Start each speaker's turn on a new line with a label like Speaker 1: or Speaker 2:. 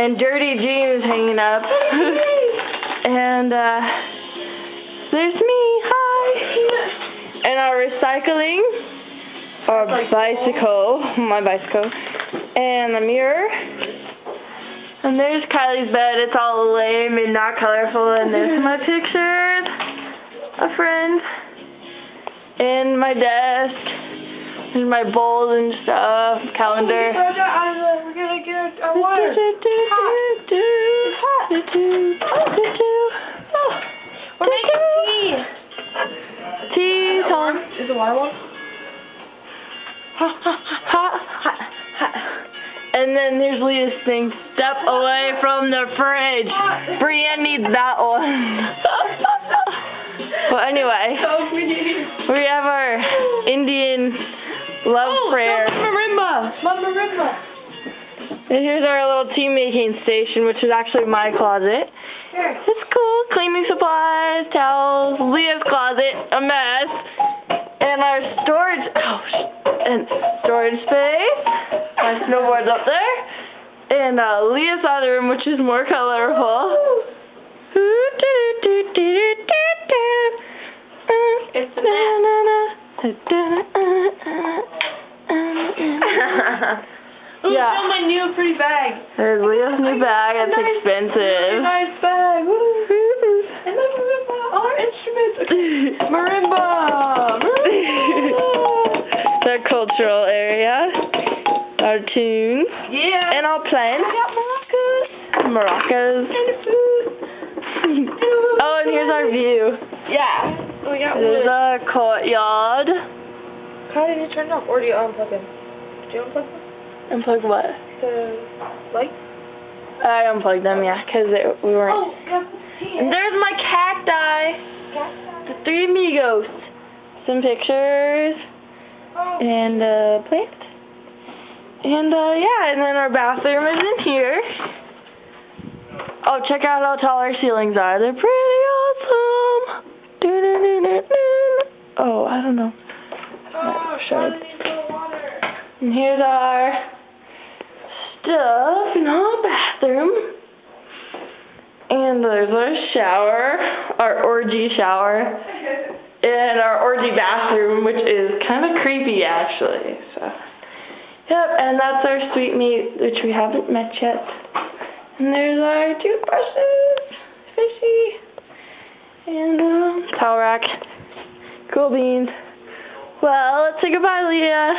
Speaker 1: And dirty jeans hanging up. And there's me, hi. And our recycling, our bicycle, my bicycle, and a mirror. And there's Kylie's bed. It's all lame and not colorful. And there's my pictures of friends. And my desk. There's my bowls and stuff. Calendar.
Speaker 2: We're gonna get our water. We're making tea.
Speaker 1: Tea time.
Speaker 2: Is the water warm?
Speaker 1: And then there's Leah's thing. Step away from the fridge. Brienne needs that one. Well, anyway, we have our Indian love prayer.
Speaker 2: Marimba.
Speaker 1: And here's our little tea making station, which is actually my closet.
Speaker 2: Here.
Speaker 1: It's cool. Cleaning supplies, towels, Leah's closet, a mess, and our storage space. My snowboard's up there, and Leah's other room, which is more colorful.
Speaker 2: It's a Ooh,
Speaker 1: yeah.
Speaker 2: found my new pretty bag.
Speaker 1: There's Leah's new bag. It's expensive.
Speaker 2: Really nice bag. And then marimba. All our instruments. Okay. Marimba.
Speaker 1: The cultural area. Our tunes.
Speaker 2: Yeah.
Speaker 1: And our plants.
Speaker 2: I got maracas.
Speaker 1: Maracas.
Speaker 2: And food.
Speaker 1: Oh, and here's our view.
Speaker 2: Yeah. We got
Speaker 1: There's
Speaker 2: wood.
Speaker 1: a courtyard.
Speaker 2: How did you turn it off? Or do you unplug them? Did you unplug them?
Speaker 1: Unplug what?
Speaker 2: The lights?
Speaker 1: I unplugged them, yeah, because we weren't.
Speaker 2: Oh, yeah.
Speaker 1: And there's my cacti. The three amigos. Some pictures.
Speaker 2: Oh.
Speaker 1: And a plant. And yeah, and then our bathroom is in here. Oh, check out how tall our ceilings are. They're pretty awesome. Oh, I don't know. And here's our stuff in our bathroom. And there's our shower, our orgy shower, and our orgy bathroom, which is kind of creepy actually. So, yep, and that's our sweet meat, which we haven't met yet. And there's our toothbrushes, fishy, and towel rack, cool beans. Well, let's say goodbye, Leah.